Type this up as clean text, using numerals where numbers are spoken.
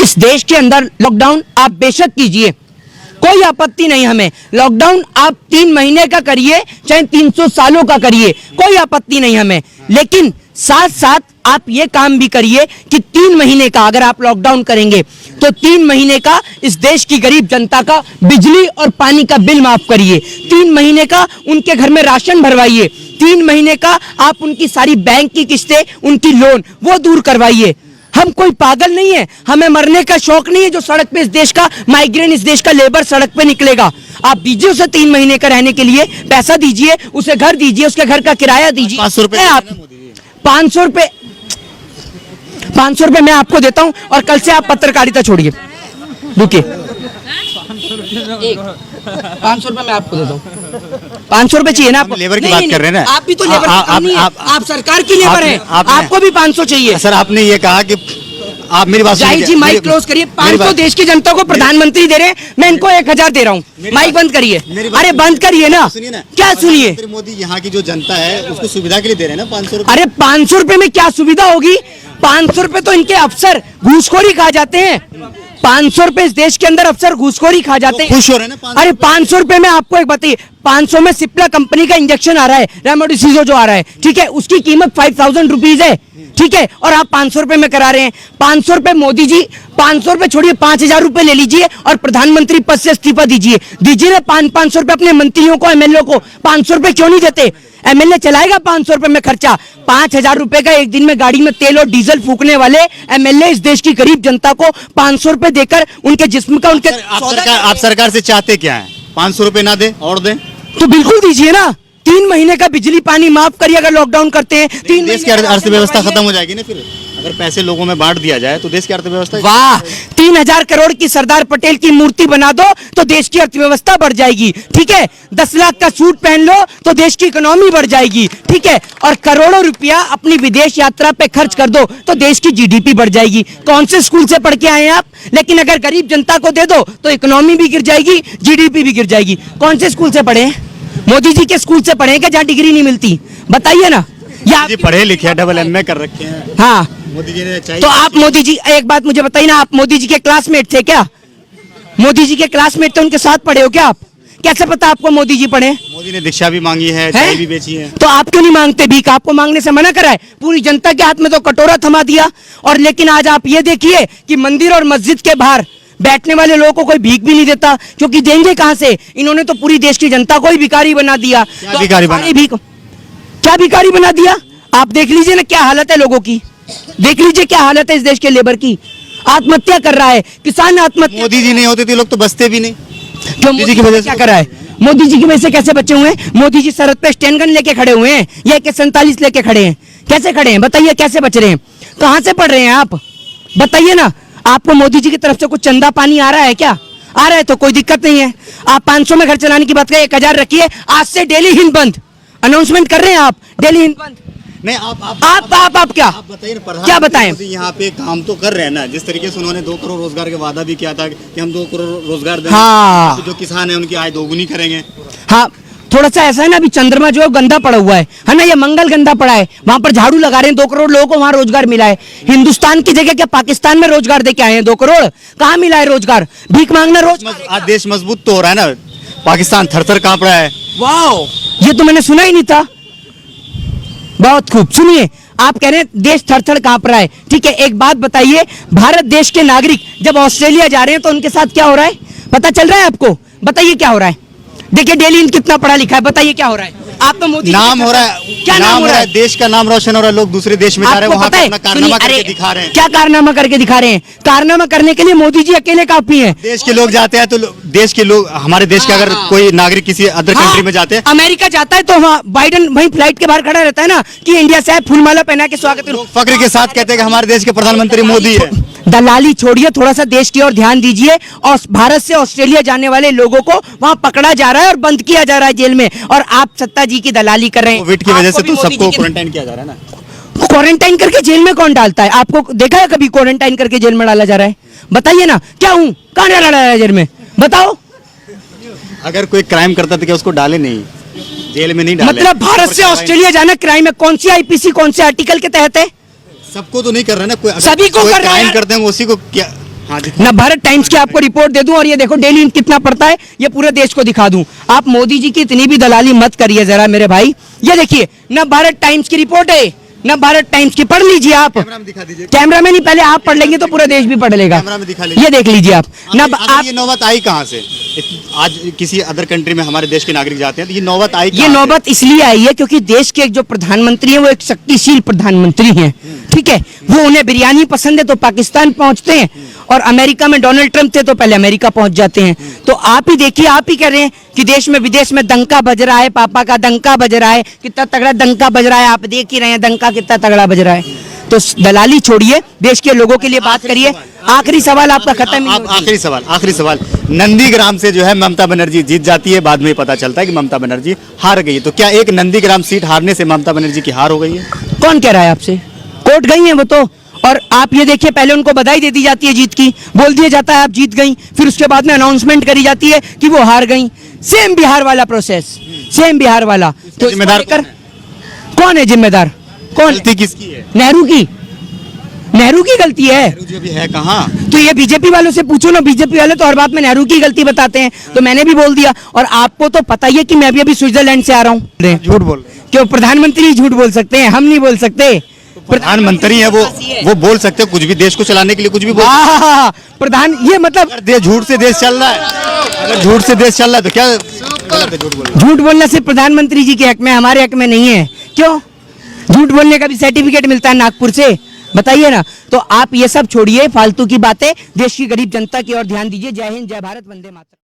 इस देश के अंदर लॉकडाउन आप बेशक कीजिए, कोई आपत्ति नहीं हमें। लॉकडाउन आप 3 महीने का करिए, चाहे 300 सालों का करिए, कोई आपत्ति नहीं हमें। लेकिन साथ साथ आप ये काम भी करिए कि 3 महीने का अगर आप लॉकडाउन करेंगे तो 3 महीने का इस देश की गरीब जनता का बिजली और पानी का बिल माफ करिए। 3 महीने का उनके घर में राशन भरवाइए। 3 महीने का आप उनकी सारी बैंक की किस्तें, उनकी लोन वो दूर करवाइए। हम कोई पागल नहीं है, हमें मरने का शौक नहीं है जो सड़क पे इस देश का माइग्रेंट, इस देश का लेबर सड़क पे निकलेगा। आप दीजिए उसे 3 महीने का रहने के लिए पैसा दीजिए, उसे घर दीजिए, उसके घर का किराया दीजिए। 500 रुपए आप 500 रुपए मैं आपको देता हूं और कल से आप पत्रकारिता छोड़िए। रुकिए, 500 रुपए मैं आपको देता हूँ। 500 रुपए चाहिए ना आपको? लेबर की बात कर रहे हैं ना आप भी तो लेबर आप सरकार की लेबर है, आपको भी 500 चाहिए। सर आपने ये कहा कि आप मेरी बात जाहिर जी माइक क्लोज करिए। 500 देश की जनता को प्रधानमंत्री दे रहे हैं, मैं इनको 1000 दे रहा हूँ। माइक बंद करिए। अरे बंद करिए ना, क्या सुनिए। मोदी यहाँ की जो जनता है उसको सुविधा के लिए दे रहे हैं ना 500 रुपए। अरे 500 रुपए में क्या सुविधा होगी? 500 रुपए तो इनके अफसर घूसखोरी खा जाते हैं। 500 रुपए इस देश के अंदर अफसर घूसखोरी खा जाते हैं। खुश हो रहे हैं ना? अरे 500 रुपए में आपको एक बताइए, 500 में सिप्ला कंपनी का इंजेक्शन आ रहा है, रेमडेसिविर जो आ रहा है, ठीक है, उसकी कीमत 5000 रुपीज है, ठीक है, और आप 500 रुपए में करा रहे हैं। 500 रुपए मोदी जी, 500 रुपए छोड़िए, 5000 रुपए ले लीजिए और प्रधानमंत्री पद से इस्तीफा दीजिए। दीजिए ना 500 रुपए अपने मंत्रियों को, एमएलए को। 500 रुपए क्यों नहीं देते? एमएलए चलाएगा 500 रुपए में खर्चा। 5000 रुपए का एक दिन में गाड़ी में तेल और डीजल फूकने वाले एमएलए इस देश की गरीब जनता को 500 रुपए देकर उनके जिस्म का, उनके आप सरकार से चाहते क्या है? 500 रुपए ना दे और दे तो बिल्कुल दीजिए ना। 3 महीने का बिजली पानी माफ करिए अगर लॉकडाउन करते हैं। 3 देश की अर्थव्यवस्था खत्म हो जाएगी ना फिर। अगर पैसे लोगों में बांट दिया जाए तो देश की अर्थव्यवस्था। वाह, 3000 करोड़ की सरदार पटेल की मूर्ति बना दो तो देश की अर्थव्यवस्था बढ़ जाएगी, ठीक है। 10 लाख का सूट पहन लो तो देश की इकोनॉमी बढ़ जाएगी, ठीक है। और करोड़ों रुपया अपनी विदेश यात्रा पे खर्च कर दो तो देश की जीडीपी बढ़ जाएगी। कौन से स्कूल से पढ़ के आए हैं आप? लेकिन अगर गरीब जनता को दे दो तो इकोनॉमी भी गिर जाएगी, जीडीपी भी गिर जाएगी। कौन से स्कूल से पढ़े हैं? मोदी जी के स्कूल से पढ़े हैं क्या जहाँ डिग्री नहीं मिलती? बताइए ना। या पढ़े लिखे डबल एमए कर रखे हैं। हाँ, मोदी जी ने चाहिए तो आप मोदी जी, एक बात मुझे बताइए ना, आप मोदी जी के क्लासमेट थे क्या? मोदी जी के क्लासमेट थे, उनके साथ पढ़े हो क्या आप? कैसे पता आपको मोदी जी पढ़े? मोदी ने दीक्षा भी मांगी है, चाय भी बेची है। तो आप क्यों नहीं मांगते भीख? आपको मांगने से मना करा है? पूरी जनता के हाथ में तो कटोरा थमा दिया। और लेकिन आज आप ये देखिए कि मंदिर और मस्जिद के बाहर बैठने वाले लोगों को कोई भीख भी नहीं देता, क्योंकि देंगे कहां से? इन्होंने तो पूरी देश की जनता को ही भिखारी बना दिया। क्या भिखारी बना दिया? आप देख लीजिए ना क्या हालत है लोगों की, देख लीजिए क्या हालत है इस देश के लेबर की। आत्महत्या कर रहा है किसान, आत्महत्या। मोदी जी नहीं होते थे लोग तो बसते भी नहीं। क्यों? मोदी जी की वजह से क्या कर रहा है? मोदी जी की वजह से कैसे बचे हुए हैं? मोदी जी सरहद पे स्टैंड गन लेके खड़े हुए हैं या AK-47 लेके खड़े हैं? कैसे खड़े हैं बताइए? कैसे बच रहे हैं? कहां से पढ़ रहे हैं आप? बताइए ना। आपको मोदी जी की तरफ से कुछ चंदा पानी आ रहा है क्या? आ रहा है तो कोई दिक्कत नहीं है। आप 500 में घर चलाने की बात करें, 1000 रखिए। आज से डेली हिंद बंद अनाउंसमेंट कर रहे हैं आप, डेली हिंद बंद। नहीं आप क्या बताइए ना, क्या बताएं? यहाँ पे काम तो कर रहे हैं ना, जिस तरीके से उन्होंने 2 करोड़ रोजगार का वादा भी किया था कि हम 2 करोड़ रोजगार देंगे। हाँ, तो जो किसान है उनकी आय दोगुनी करेंगे। हाँ, थोड़ा सा ऐसा है ना, अभी चंद्रमा जो है गंदा पड़ा हुआ है ना, ये मंगल गंदा पड़ा है, वहां पर झाड़ू लगा रहे हैं। 2 करोड़ लोगों को वहां रोजगार मिला है। हिंदुस्तान की जगह क्या पाकिस्तान में रोजगार दे के आए हैं? 2 करोड़ कहाँ मिला है रोजगार? भीख मांगना आज देश मजबूत तो हो रहा है ना, पाकिस्तान थर-थर कांप रहा है। वाह, ये तो मैंने सुना ही नहीं था। बहुत खूब, सुनिए, आप कह रहे हैं देश थर-थर कांप रहा है, ठीक है। एक बात बताइए, भारत देश के नागरिक जब ऑस्ट्रेलिया जा रहे हैं तो उनके साथ क्या हो रहा है? पता चल रहा है आपको? बताइए क्या हो रहा है? देखिए डेली कितना पढ़ा लिखा है, बताइए क्या हो रहा है? आप तो मोदी नाम हो रहा है, क्या नाम हो रहा है? देश का नाम रोशन हो रहा है। लोग दूसरे देश में जा रहे हैं, वहां पे अपना कारनामा करके दिखा रहे हैं। क्या कारनामा करके दिखा रहे हैं? कारनामा करने के लिए मोदी जी अकेले काफी हैं। देश के लोग जाते हैं तो देश के लोग, हमारे देश के अगर कोई नागरिक किसी अदर कंट्री में जाते हैं, अमेरिका जाता है तो वहाँ बाइडन वहीं फ्लाइट के बाहर खड़ा रहता है ना कि इंडिया से फूलमाला पहना के स्वागत करो। फक्र के साथ कहते हैं कि हमारे देश के प्रधानमंत्री मोदी है। दलाली छोड़िए, थोड़ा सा देश की ओर ध्यान दीजिए। और भारत से ऑस्ट्रेलिया जाने वाले लोगों को वहां पकड़ा जा रहा है और बंद किया जा रहा है जेल में, और आप सत्ता जी की दलाली कर रहे हैं। कोविड की वजह से तो सबको क्वारंटाइन किया जा रहा है ना। क्वारंटाइन करके जेल में कौन डालता है? आपको देखा है कभी क्वारंटाइन करके जेल में डाला जा रहा है? बताइए ना, क्या हूँ कहाँ डाला जा रहा है जेल में? बताओ। अगर कोई क्राइम करता तो क्या उसको डाले नहीं, जेल में नहीं डाले? मतलब भारत से ऑस्ट्रेलिया जाना क्राइम है? कौन सी IPC कौन से आर्टिकल के तहत है? सबको तो नहीं कर रहा ना, कोई सभी को कर रहा है। क्राइम करते हैं उसी को क्या हाँ, दिखाइए। ना भारत टाइम्स की आपको रिपोर्ट दे दूं और ये देखो डेली कितना पड़ता है, ये पूरे देश को दिखा दूं। आप मोदी जी की इतनी भी दलाली मत करिए जरा मेरे भाई। ये देखिए ना भारत टाइम्स की रिपोर्ट है, ना भारत टाइम्स की, पढ़ लीजिए आप। कैमरा में दिखा दीजिए। कैमरा में नहीं, पहले आप पढ़ लेंगे तो पूरा देश भी पढ़ लेगा। कैमरा में दिखा लीजिए। ये देख लीजिए आप ना आप। ये नौबत आई कहाँ से? आज किसी अदर कंट्री में हमारे देश के नागरिक जाते हैं तो ये नौबत आई ये कहाँ से? नौबत इसलिए आई है क्योंकि देश के जो प्रधानमंत्री हैं वो एक शक्तिशील प्रधानमंत्री हैं, ठीक है। वो उन्हें बिरयानी पसंद है तो पाकिस्तान पहुंचते हैं, और अमेरिका में डोनाल्ड ट्रंप थे तो पहले अमेरिका पहुंच जाते हैं। तो आप ही देखिए, आप ही कह रहे हैं कि देश में विदेश में डंका बज रहा है, पापा का डंका बज रहा है, कितना तगड़ा डंका बज रहा है, आप देख ही रहे हैं डंका कितना तगड़ा बज रहा है। तो दलाली छोड़िए, देश के लोगों के लिए बात करिए। आखिरी सवाल आपका खत्म ही आप नहीं होती। आखिरी सवाल नंदीग्राम से जो है ममता बनर्जी जीत जाती है, बाद में पता चलता है कि ममता बनर्जी हार गई है, तो क्या एक नंदीग्राम सीट हारने से ममता बनर्जी की हार हो गई है? कौन कह रहा है आपसे? कोर्ट गई हैं वो तो। और आप ये देखिए, पहले उनको बधाई दे दी जाती है जीत की, बोल दिया जाता है आप जीत गई, फिर उसके बाद में अनाउंसमेंट करी जाती है कि वो हार गई। सेम बिहार वाला प्रोसेस, सेम बिहार वाला। तो जिम्मेदार कौन है जिम्मेदार? कौन? गलती किसकी है? नेहरू की, नेहरू की गलती है। नेहरू जी अभी है कहाँ? तो ये बीजेपी वालों से पूछो ना, बीजेपी वाले तो हर बात में नेहरू की गलती बताते हैं, तो मैंने भी बोल दिया। और आपको तो पता ही है कि मैं भी अभी स्विट्जरलैंड से आ रहा हूँ। झूठ बोल रहे हैं। क्यों? प्रधानमंत्री ही झूठ बोल सकते हैं, हम नहीं बोल सकते। प्रधानमंत्री है वो बोल सकते हैं कुछ भी, देश को चलाने के लिए कुछ भी बोल। प्रधान, ये मतलब अगर झूठ से देश चल रहा है, अगर झूठ से देश चल रहा है तो क्या गलत है झूठ बोलना? झूठ बोलना सिर्फ प्रधानमंत्री जी के हक में, हमारे हक में नहीं है। क्यों? झूठ बोलने का भी सर्टिफिकेट मिलता है नागपुर से, बताइए ना। तो आप ये सब छोड़िए फालतू की बातें, देश की गरीब जनता की ओर ध्यान दीजिए। जय हिंद, जय भारत, वंदे मातरम।